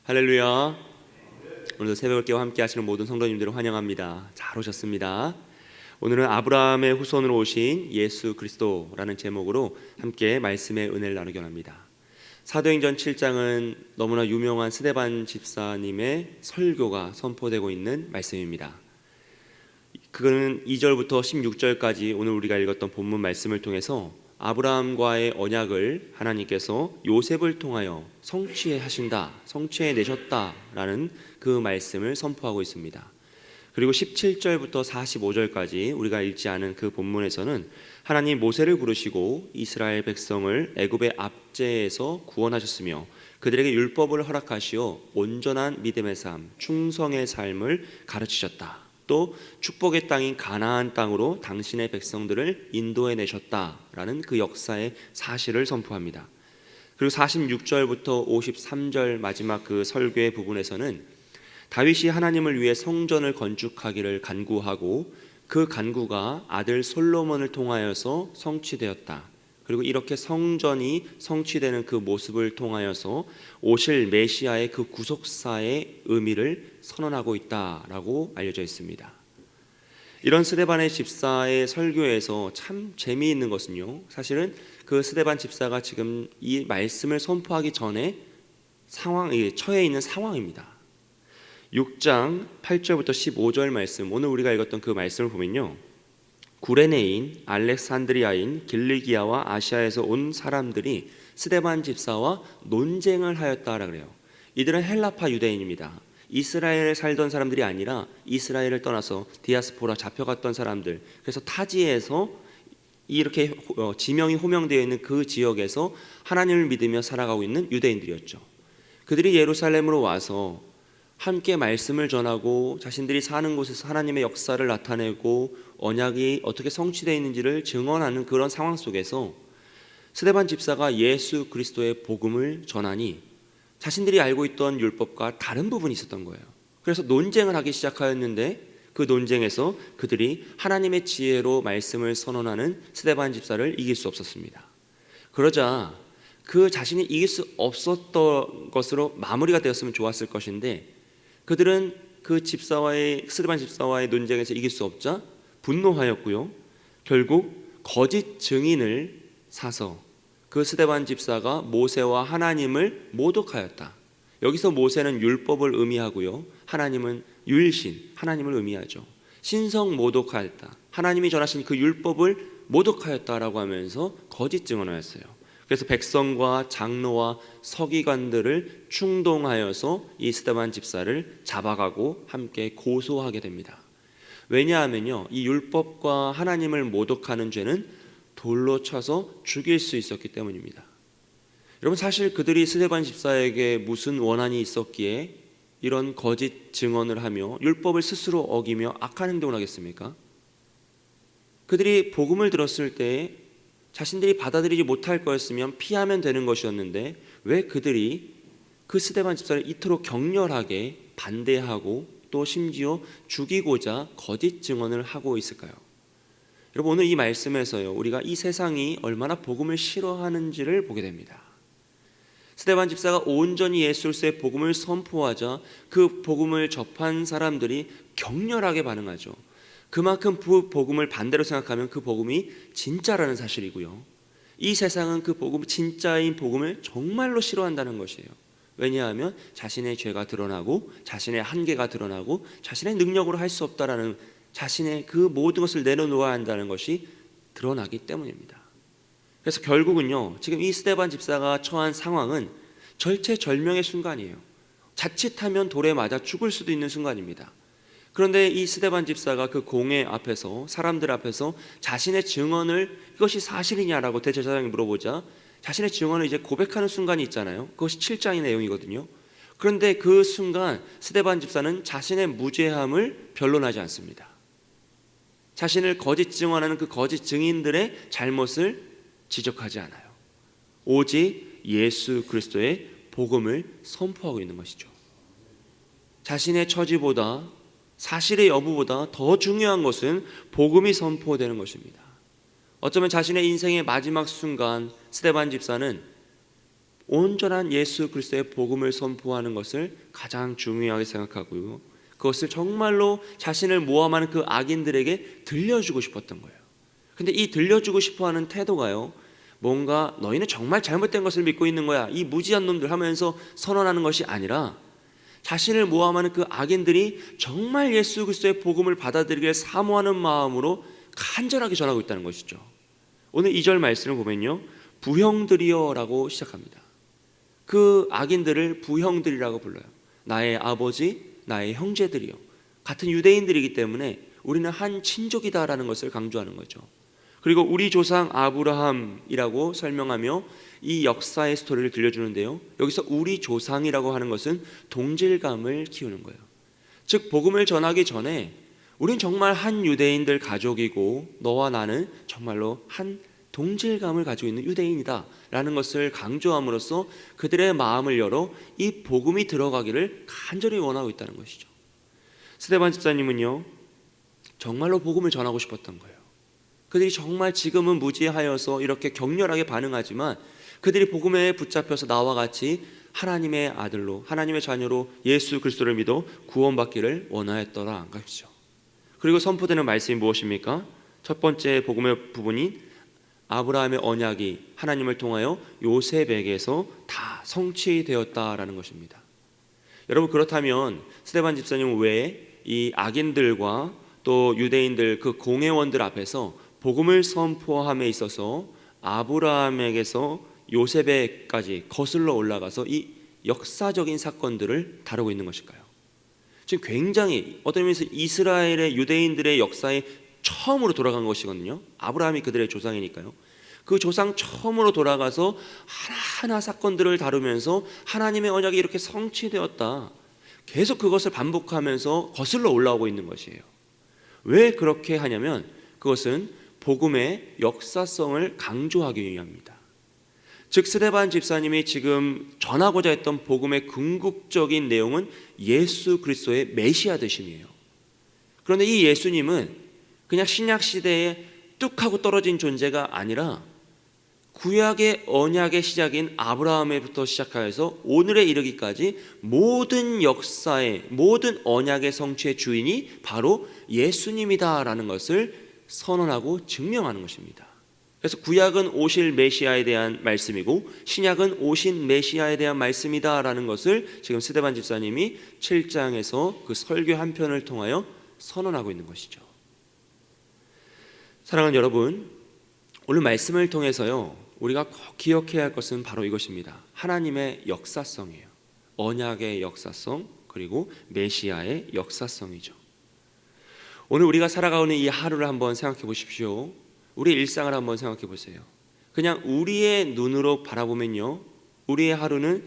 할렐루야. 오늘도 새벽을 깨워 함께 하시는 모든 성도님들을 환영합니다. 잘 오셨습니다. 오늘은 아브라함의 후손으로 오신 예수 그리스도라는 제목으로 함께 말씀의 은혜를 나누기 원합니다. 사도행전 7장은 너무나 유명한 스데반 집사님의 설교가 선포되고 있는 말씀입니다. 그거는 2절부터 16절까지 오늘 우리가 읽었던 본문 말씀을 통해서 아브라함과의 언약을 하나님께서 요셉을 통하여 성취하신다, 성취해내셨다라는 그 말씀을 선포하고 있습니다. 그리고 17절부터 45절까지 우리가 읽지 않은 그 본문에서는 하나님 모세를 부르시고 이스라엘 백성을 애굽의 압제에서 구원하셨으며 그들에게 율법을 허락하시어 온전한 믿음의 삶, 충성의 삶을 가르치셨다. 또 축복의 땅인 가나안 땅으로 당신의 백성들을 인도해 내셨다라는 그 역사의 사실을 선포합니다. 그리고 46절부터 53절 마지막 그 설교의 부분에서는 다윗이 하나님을 위해 성전을 건축하기를 간구하고 그 간구가 아들 솔로몬을 통하여서 성취되었다. 그리고 이렇게 성전이 성취되는 그 모습을 통하여서 오실 메시아의 그 구속사의 의미를 선언하고 있다라고 알려져 있습니다. 이런 스데반의 집사의 설교에서 참 재미있는 것은요, 사실은 그 스데반 집사가 지금 이 말씀을 선포하기 전에 처해 있는 상황입니다. 6장 8절부터 15절 말씀, 오늘 우리가 읽었던 그 말씀을 보면요, 구레네인, 알렉산드리아인, 길리기아와 아시아에서 온 사람들이 스데반 집사와 논쟁을 하였다라 그래요. 이들은 헬라파 유대인입니다. 이스라엘에 살던 사람들이 아니라 이스라엘을 떠나서 디아스포라 잡혀갔던 사람들, 그래서 타지에서 이렇게 지명이 호명되어 있는 그 지역에서 하나님을 믿으며 살아가고 있는 유대인들이었죠. 그들이 예루살렘으로 와서 함께 말씀을 전하고 자신들이 사는 곳에서 하나님의 역사를 나타내고 언약이 어떻게 성취되어 있는지를 증언하는 그런 상황 속에서 스데반 집사가 예수 그리스도의 복음을 전하니 자신들이 알고 있던 율법과 다른 부분이 있었던 거예요. 그래서 논쟁을 하기 시작하였는데 그 논쟁에서 그들이 하나님의 지혜로 말씀을 선언하는 스데반 집사를 이길 수 없었습니다. 그러자 그 자신이 이길 수 없었던 것으로 마무리가 되었으면 좋았을 것인데 그들은 그 스데반 집사와의 논쟁에서 이길 수 없자 분노하였고요, 결국 거짓 증인을 사서 그 스데반 집사가 모세와 하나님을 모독하였다. 여기서 모세는 율법을 의미하고요, 하나님은 유일신, 하나님을 의미하죠. 신성 모독하였다, 하나님이 전하신 그 율법을 모독하였다라고 하면서 거짓 증언을 했어요. 그래서 백성과 장로와 서기관들을 충동하여서 이 스데반 집사를 잡아가고 함께 고소하게 됩니다. 왜냐하면요, 이 율법과 하나님을 모독하는 죄는 돌로 쳐서 죽일 수 있었기 때문입니다. 여러분, 사실 그들이 스데반 집사에게 무슨 원한이 있었기에 이런 거짓 증언을 하며 율법을 스스로 어기며 악한 행동을 하겠습니까? 그들이 복음을 들었을 때 자신들이 받아들이지 못할 거였으면 피하면 되는 것이었는데 왜 그들이 그 스데반 집사를 이토록 격렬하게 반대하고 또 심지어 죽이고자 거짓 증언을 하고 있을까요? 여러분, 오늘 이 말씀에서요, 우리가 이 세상이 얼마나 복음을 싫어하는지를 보게 됩니다. 스데반 집사가 온전히 예수 그리스도의 복음을 선포하자 그 복음을 접한 사람들이 격렬하게 반응하죠. 그만큼 그 복음을 반대로 생각하면 그 복음이 진짜라는 사실이고요, 이 세상은 그 복음, 진짜인 복음을 정말로 싫어한다는 것이에요. 왜냐하면 자신의 죄가 드러나고 자신의 한계가 드러나고 자신의 능력으로 할 수 없다라는, 자신의 그 모든 것을 내려놓아야 한다는 것이 드러나기 때문입니다. 그래서 결국은요, 지금 이 스데반 집사가 처한 상황은 절체절명의 순간이에요. 자칫하면 돌에 맞아 죽을 수도 있는 순간입니다. 그런데 이 스데반 집사가 그 공회 앞에서, 사람들 앞에서 자신의 증언을, 이것이 사실이냐라고 대제사장이 물어보자 자신의 증언을 이제 고백하는 순간이 있잖아요. 그것이 7장의 내용이거든요. 그런데 그 순간 스데반 집사는 자신의 무죄함을 변론하지 않습니다. 자신을 거짓 증언하는 그 거짓 증인들의 잘못을 지적하지 않아요. 오직 예수 그리스도의 복음을 선포하고 있는 것이죠. 자신의 처지보다, 사실의 여부보다 더 중요한 것은 복음이 선포되는 것입니다. 어쩌면 자신의 인생의 마지막 순간 스데반 집사는 온전한 예수 그리스도의 복음을 선포하는 것을 가장 중요하게 생각하고요, 그것을 정말로 자신을 모함하는 그 악인들에게 들려주고 싶었던 거예요. 근데 이 들려주고 싶어하는 태도가요, 뭔가 너희는 정말 잘못된 것을 믿고 있는 거야, 이 무지한 놈들 하면서 선언하는 것이 아니라 자신을 모함하는 그 악인들이 정말 예수 그리스도의 복음을 받아들이길 사모하는 마음으로 간절하게 전하고 있다는 것이죠. 오늘 2절 말씀을 보면요, 부형들이여 라고 시작합니다. 그 악인들을 부형들이라고 불러요. 나의 아버지, 나의 형제들이요. 같은 유대인들이기 때문에 우리는 한 친족이다라는 것을 강조하는 거죠. 그리고 우리 조상 아브라함이라고 설명하며 이 역사의 스토리를 들려주는데요, 여기서 우리 조상이라고 하는 것은 동질감을 키우는 거예요. 즉 복음을 전하기 전에 우린 정말 한 유대인들 가족이고 너와 나는 정말로 한 동질감을 가지고 있는 유대인이다 라는 것을 강조함으로써 그들의 마음을 열어 이 복음이 들어가기를 간절히 원하고 있다는 것이죠. 스데반 집사님은요, 정말로 복음을 전하고 싶었던 거예요. 그들이 정말 지금은 무지하여서 이렇게 격렬하게 반응하지만 그들이 복음에 붙잡혀서 나와 같이 하나님의 아들로, 하나님의 자녀로 예수 그리스도를 믿어 구원받기를 원하였더라 것이죠. 그리고 선포되는 말씀이 무엇입니까? 첫 번째 복음의 부분인 아브라함의 언약이 하나님을 통하여 요셉에게서 다 성취되었다라는 것입니다. 여러분, 그렇다면 스데반 집사님은 왜 이 악인들과 또 유대인들 그 공회원들 앞에서 복음을 선포함에 있어서 아브라함에게서 요셉에까지 거슬러 올라가서 이 역사적인 사건들을 다루고 있는 것일까요? 지금 굉장히 어떤 의미에서 이스라엘의 유대인들의 역사에 처음으로 돌아간 것이거든요. 아브라함이 그들의 조상이니까요. 그 조상 처음으로 돌아가서 하나하나 사건들을 다루면서 하나님의 언약이 이렇게 성취되었다, 계속 그것을 반복하면서 거슬러 올라오고 있는 것이에요. 왜 그렇게 하냐면 그것은 복음의 역사성을 강조하기 위함입니다. 즉 스데반 집사님이 지금 전하고자 했던 복음의 궁극적인 내용은 예수 그리스도의 메시아 되심이에요. 그런데 이 예수님은 그냥 신약 시대에 뚝 하고 떨어진 존재가 아니라 구약의 언약의 시작인 아브라함에부터 시작하여서 오늘에 이르기까지 모든 역사의 모든 언약의 성취의 주인이 바로 예수님이다라는 것을 선언하고 증명하는 것입니다. 그래서 구약은 오실 메시아에 대한 말씀이고 신약은 오신 메시아에 대한 말씀이다라는 것을 지금 스데반 집사님이 7장에서 그 설교 한 편을 통하여 선언하고 있는 것이죠. 사랑하는 여러분, 오늘 말씀을 통해서요, 우리가 꼭 기억해야 할 것은 바로 이것입니다. 하나님의 역사성이에요. 언약의 역사성, 그리고 메시아의 역사성이죠. 오늘 우리가 살아가는 이 하루를 한번 생각해 보십시오. 우리의 일상을 한번 생각해 보세요. 그냥 우리의 눈으로 바라보면요, 우리의 하루는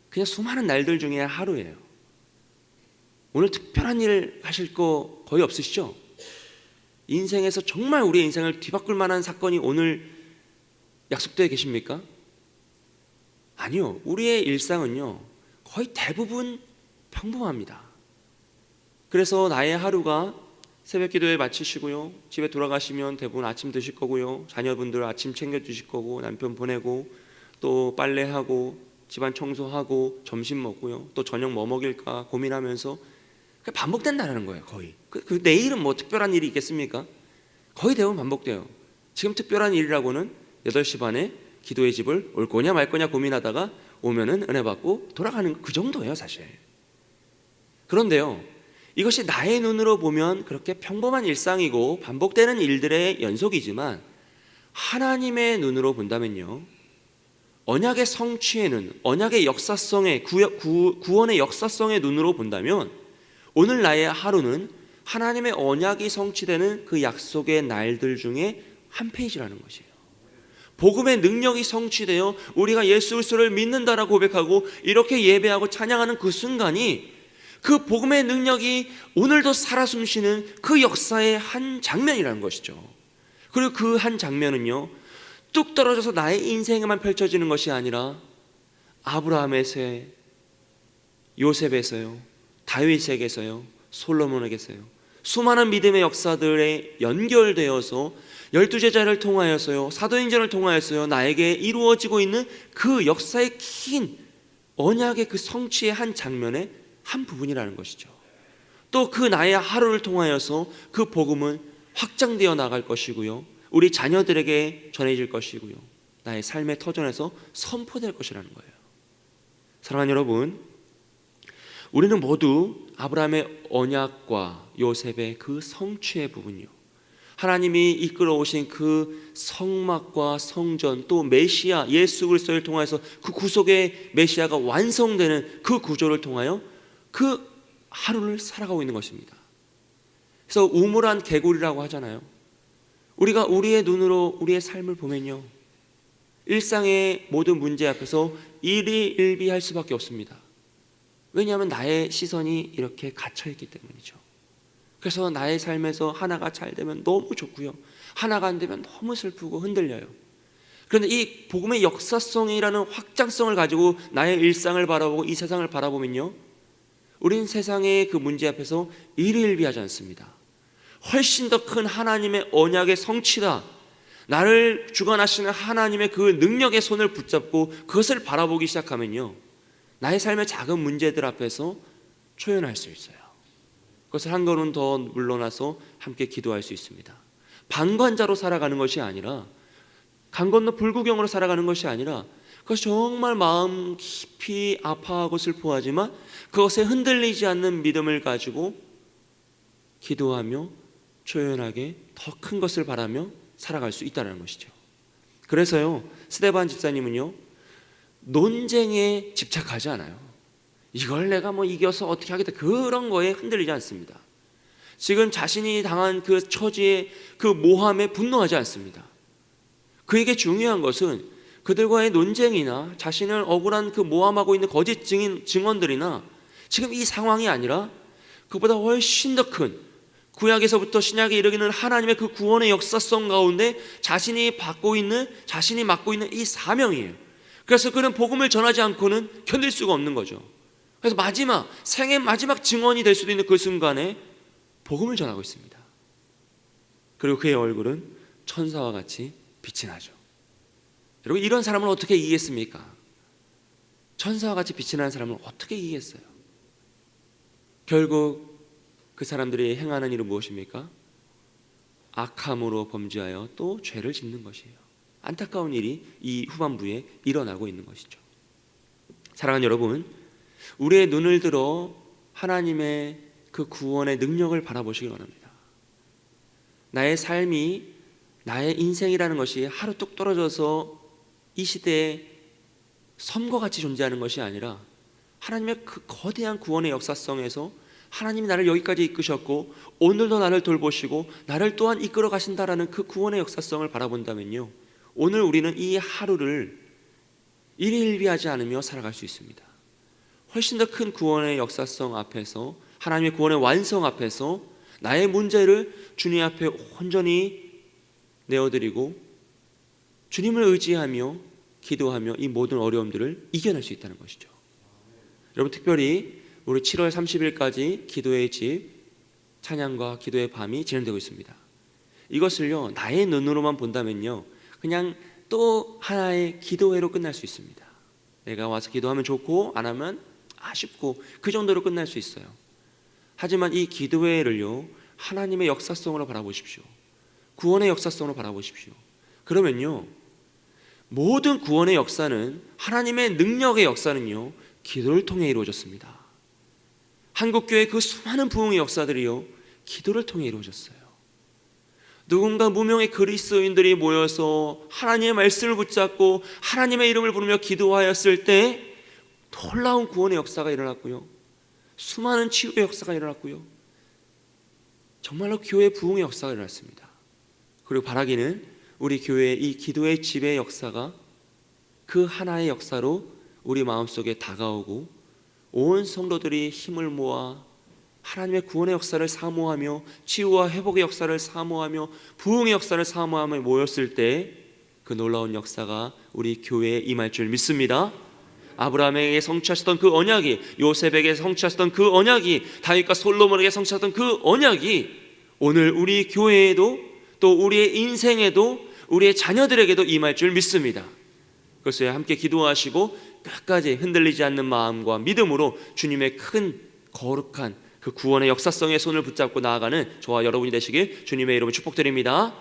그냥 수많은 날들 중에 하루예요. 오늘 특별한 일 하실 거 거의 없으시죠? 인생에서 정말 우리의 인생을 뒤바꿀 만한 사건이 오늘 약속되어 계십니까? 아니요. 우리의 일상은요, 거의 대부분 평범합니다. 그래서 나의 하루가 새벽 기도에 마치시고요, 집에 돌아가시면 대부분 아침 드실 거고요, 자녀분들 아침 챙겨주실 거고, 남편 보내고 또 빨래하고 집안 청소하고 점심 먹고요, 또 저녁 뭐 먹일까 고민하면서 반복된다는 거예요. 거의 그 내일은 뭐 특별한 일이 있겠습니까? 거의 대부분 반복돼요. 지금 특별한 일이라고는 8시 반에 기도의 집을 올 거냐 말 거냐 고민하다가 오면은 은혜 받고 돌아가는 그 정도예요 사실. 그런데요, 이것이 나의 눈으로 보면 그렇게 평범한 일상이고 반복되는 일들의 연속이지만 하나님의 눈으로 본다면요, 언약의 성취에는, 언약의 역사성에, 구원의 역사성의 눈으로 본다면 오늘 나의 하루는 하나님의 언약이 성취되는 그 약속의 날들 중에 한 페이지라는 것이에요. 복음의 능력이 성취되어 우리가 예수 그리스도를 믿는다라고 고백하고 이렇게 예배하고 찬양하는 그 순간이 그 복음의 능력이 오늘도 살아 숨쉬는 그 역사의 한 장면이라는 것이죠. 그리고 그 한 장면은요, 뚝 떨어져서 나의 인생에만 펼쳐지는 것이 아니라 아브라함에서요, 요셉에서요, 다윗에게서요, 솔로몬에게서요, 수많은 믿음의 역사들에 연결되어서 열두 제자를 통하여서요, 사도행전을 통하여서요, 나에게 이루어지고 있는 그 역사의 긴 언약의 그 성취의 한 장면의 한 부분이라는 것이죠. 또 그 나의 하루를 통하여서 그 복음은 확장되어 나갈 것이고요, 우리 자녀들에게 전해질 것이고요, 나의 삶의 터전에서 선포될 것이라는 거예요. 사랑하는 여러분, 우리는 모두 아브라함의 언약과 요셉의 그 성취의 부분이요, 하나님이 이끌어 오신 그 성막과 성전, 또 메시아 예수 그리스도를 통해서 그 구속의 메시아가 완성되는 그 구조를 통하여 그 하루를 살아가고 있는 것입니다. 그래서 우물한 개구리라고 하잖아요. 우리가 우리의 눈으로 우리의 삶을 보면요, 일상의 모든 문제 앞에서 일희일비할 수밖에 없습니다. 왜냐하면 나의 시선이 이렇게 갇혀있기 때문이죠. 그래서 나의 삶에서 하나가 잘 되면 너무 좋고요, 하나가 안 되면 너무 슬프고 흔들려요. 그런데 이 복음의 역사성이라는 확장성을 가지고 나의 일상을 바라보고 이 세상을 바라보면요, 우린 세상의 그 문제 앞에서 일희일비하지 않습니다. 훨씬 더 큰 하나님의 언약의 성취다, 나를 주관하시는 하나님의 그 능력의 손을 붙잡고 그것을 바라보기 시작하면요, 나의 삶의 작은 문제들 앞에서 초연할 수 있어요. 그것을 한 걸음 더 물러나서 함께 기도할 수 있습니다. 방관자로 살아가는 것이 아니라, 강 건너 불구경으로 살아가는 것이 아니라, 그것이 정말 마음 깊이 아파하고 슬퍼하지만 그것에 흔들리지 않는 믿음을 가지고 기도하며 초연하게 더 큰 것을 바라며 살아갈 수 있다는 것이죠. 그래서요, 스데반 집사님은요, 논쟁에 집착하지 않아요. 이걸 내가 뭐 이겨서 어떻게 하겠다, 그런 거에 흔들리지 않습니다. 지금 자신이 당한 그 처지에, 그 모함에 분노하지 않습니다. 그에게 중요한 것은 그들과의 논쟁이나 자신을 억울한 그 모함하고 있는 거짓 증언들이나 지금 이 상황이 아니라 그보다 훨씬 더 큰 구약에서부터 신약에 이르기는 하나님의 그 구원의 역사성 가운데 자신이 맡고 있는 이 사명이에요. 그래서 그는 복음을 전하지 않고는 견딜 수가 없는 거죠. 그래서 생의 마지막 증언이 될 수도 있는 그 순간에 복음을 전하고 있습니다. 그리고 그의 얼굴은 천사와 같이 빛이 나죠. 여러분, 이런 사람을 어떻게 이기겠습니까? 천사와 같이 빛이 나는 사람을 어떻게 이기겠어요? 결국 그 사람들이 행하는 일은 무엇입니까? 악함으로 범죄하여 또 죄를 짓는 것이에요. 안타까운 일이 이 후반부에 일어나고 있는 것이죠. 사랑하는 여러분, 우리의 눈을 들어 하나님의 그 구원의 능력을 바라보시기 원합니다. 나의 삶이, 나의 인생이라는 것이 하루 뚝 떨어져서 이 시대에 섬과 같이 존재하는 것이 아니라 하나님의 그 거대한 구원의 역사성에서 하나님이 나를 여기까지 이끄셨고 오늘도 나를 돌보시고 나를 또한 이끌어 가신다라는 그 구원의 역사성을 바라본다면요, 오늘 우리는 이 하루를 일희일비하지 않으며 살아갈 수 있습니다. 훨씬 더 큰 구원의 역사성 앞에서, 하나님의 구원의 완성 앞에서 나의 문제를 주님 앞에 온전히 내어드리고 주님을 의지하며 기도하며 이 모든 어려움들을 이겨낼 수 있다는 것이죠. 여러분, 특별히 우리 7월 30일까지 기도의 집, 찬양과 기도의 밤이 진행되고 있습니다. 이것을요, 나의 눈으로만 본다면요, 그냥 또 하나의 기도회로 끝날 수 있습니다. 내가 와서 기도하면 좋고 안 하면 아쉽고 그 정도로 끝날 수 있어요. 하지만 이 기도회를요, 하나님의 역사성으로 바라보십시오. 구원의 역사성으로 바라보십시오. 그러면요, 모든 구원의 역사는, 하나님의 능력의 역사는요, 기도를 통해 이루어졌습니다. 한국교회 그 수많은 부흥의 역사들이요, 기도를 통해 이루어졌어요. 누군가 무명의 그리스도인들이 모여서 하나님의 말씀을 붙잡고 하나님의 이름을 부르며 기도하였을 때 놀라운 구원의 역사가 일어났고요, 수많은 치유의 역사가 일어났고요, 정말로 교회 부흥의 역사가 일어났습니다. 그리고 바라기는 우리 교회의 이 기도의 집의 역사가 그 하나의 역사로 우리 마음속에 다가오고 온 성도들이 힘을 모아 하나님의 구원의 역사를 사모하며 치유와 회복의 역사를 사모하며 부흥의 역사를 사모하며 모였을 때 그 놀라운 역사가 우리 교회에 임할 줄 믿습니다. 아브라함에게 성취하셨던 그 언약이, 요셉에게 성취하셨던 그 언약이, 다윗과 솔로몬에게 성취하셨던 그 언약이 오늘 우리 교회에도 또 우리의 인생에도 우리의 자녀들에게도 임할 줄 믿습니다. 그래서 함께 기도하시고 끝까지 흔들리지 않는 마음과 믿음으로 주님의 큰 거룩한 그 구원의 역사성의 손을 붙잡고 나아가는 저와 여러분이 되시길 주님의 이름으로 축복드립니다.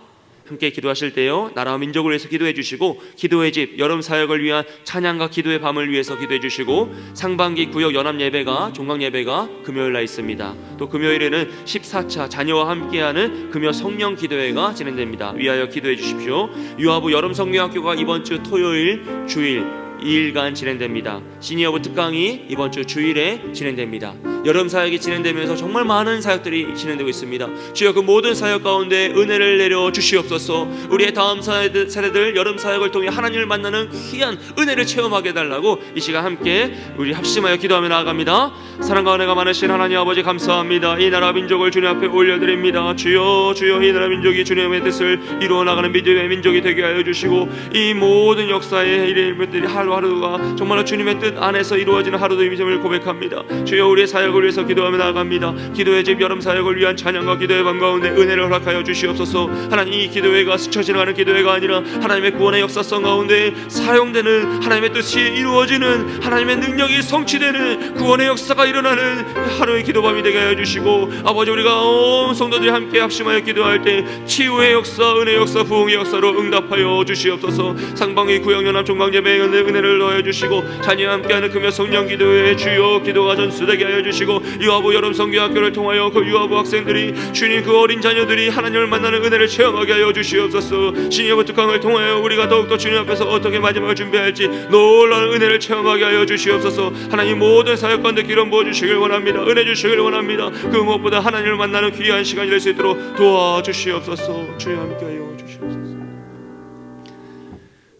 함께 기도하실 때요, 나라와 민족을 위해서 기도해 주시고, 기도의 집 여름 사역을 위한 찬양과 기도의 밤을 위해서 기도해 주시고, 상반기 구역 연합 예배가 종강 예배가 금요일 날 있습니다. 또 금요일에는 14차 자녀와 함께하는 금요 성령 기도회가 진행됩니다. 위하여 기도해 주십시오. 유아부 여름 성경학교가 이번 주 토요일 주일 2일간 진행됩니다. 시니어부 특강이 이번 주 주일에 진행됩니다. 여름 사역이 진행되면서 정말 많은 사역들이 진행되고 있습니다. 주여 그 모든 사역 가운데 은혜를 내려 주시옵소서. 우리의 다음 세대들 여름 사역을 통해 하나님을 만나는 귀한 은혜를 체험하게 해달라고 이 시간 함께 우리 합심하여 기도하며 나아갑니다. 사랑과 은혜가 많으신 하나님 아버지 감사합니다. 이 나라 민족을 주님 앞에 올려드립니다. 주여 주여 이 나라 민족이 주님의 뜻을 이루어 나가는 믿음의 민족이 되게 하여 주시고, 이 모든 역사의 일들이 하루하루가 정말로 주님의 뜻 안에서 이루어지는 하루임을 고백합니다. 주여 우리의 사역을 위해서 기도하며 나아갑니다. 기도의 집 여름 사역을 위한 찬양과 기도의 밤 가운데 은혜를 허락하여 주시옵소서. 하나님, 이 기도회가 스쳐 지나가는 기도회가 아니라 하나님의 구원의 역사성 가운데 사용되는, 하나님의 뜻이 이루어지는, 하나님의 능력이 성취되는 구원의 역사가 일어나는 하루의 기도밤이 되게 하여 주시고, 아버지 우리가 온 성도들이 함께 합심하여 기도할 때 치유의 역사, 은혜의 역사, 부흥의 역사로 응답하여 주시옵소서. 상반기 구역연합 종강예배에 은혜를 더해 주시고, 자녀와 함께하는 금요 성령 기도회 주여 기도가 전수되게 하여 주시고, 유아부 여름 성경학교를 통하여 그 유아부 학생들이 주님 그 어린 자녀들이 하나님을 만나는 은혜를 체험하게 하여 주시옵소서. 시니어부 특강을 통하여 우리가 더욱더 주님 앞에서 어떻게 마지막을 준비할지 놀라운 은혜를 체험하게 하여 주시옵소서. 하나님 모든 사역 가운데 기름 부어주시길 원합니다. 은혜 주시길 원합니다. 그 무엇보다 하나님을 만나는 귀한 시간이 될 수 있도록 도와주시옵소서. 주여 함께하여 주시옵소서.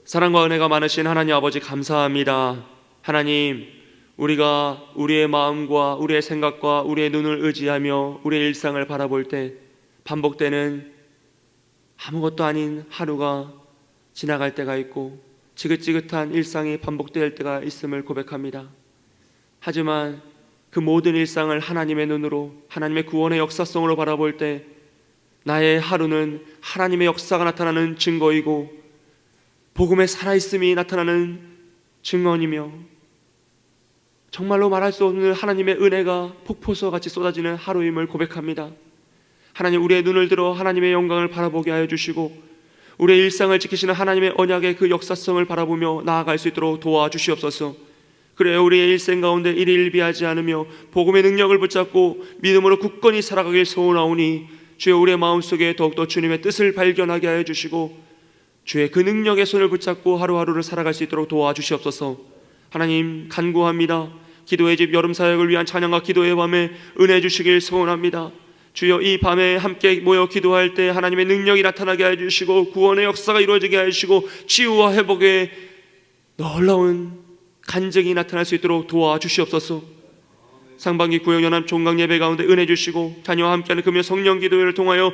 사랑과 은혜가 많으신 하나님 아버지 감사합니다. 하나님, 우리가 우리의 마음과 우리의 생각과 우리의 눈을 의지하며 우리의 일상을 바라볼 때 반복되는 아무것도 아닌 하루가 지나갈 때가 있고 지긋지긋한 일상이 반복될 때가 있음을 고백합니다. 하지만 그 모든 일상을 하나님의 눈으로, 하나님의 구원의 역사성으로 바라볼 때 나의 하루는 하나님의 역사가 나타나는 증거이고 복음의 살아있음이 나타나는 증언이며 정말로 말할 수 없는 하나님의 은혜가 폭포수와 같이 쏟아지는 하루임을 고백합니다. 하나님, 우리의 눈을 들어 하나님의 영광을 바라보게 하여 주시고 우리의 일상을 지키시는 하나님의 언약의 그 역사성을 바라보며 나아갈 수 있도록 도와주시옵소서. 그래요, 우리의 일생 가운데 일일비하지 않으며 복음의 능력을 붙잡고 믿음으로 굳건히 살아가길 소원하오니 주여 우리의 마음속에 더욱더 주님의 뜻을 발견하게 하여 주시고 주의 그 능력의 손을 붙잡고 하루하루를 살아갈 수 있도록 도와주시옵소서. 하나님 간구합니다. 기도의 집 여름 사역을 위한 찬양과 기도의 밤에 은혜 주시길 소원합니다. 주여 이 밤에 함께 모여 기도할 때 하나님의 능력이 나타나게 해주시고 구원의 역사가 이루어지게 해주시고 치유와 회복의 놀라운 간증이 나타날 수 있도록 도와주시옵소서. 상반기 구역연합 종강예배 가운데 은혜 주시고 자녀와 함께하는 금요 성령 기도회를 통하여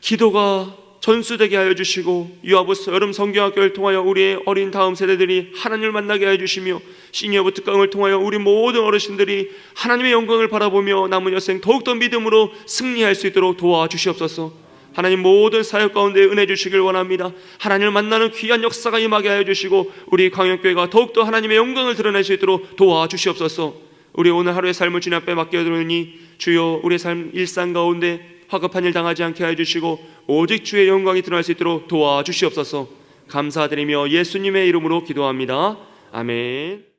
기도가 전수되게 하여 주시고 유아부 여름 성경학교를 통하여 우리의 어린 다음 세대들이 하나님을 만나게 하여 주시며 시니어부 특강을 통하여 우리 모든 어르신들이 하나님의 영광을 바라보며 남은 여생 더욱더 믿음으로 승리할 수 있도록 도와주시옵소서. 하나님 모든 사역 가운데 은혜 주시길 원합니다. 하나님을 만나는 귀한 역사가 임하게 하여 주시고 우리 광역교회가 더욱더 하나님의 영광을 드러낼 수 있도록 도와주시옵소서. 우리 오늘 하루의 삶을 주님 앞에 맡겨드리니 주여 우리의 삶 일상 가운데 화급한 일 당하지 않게 해주시고 오직 주의 영광이 드러날 수 있도록 도와주시옵소서. 감사드리며 예수님의 이름으로 기도합니다. 아멘.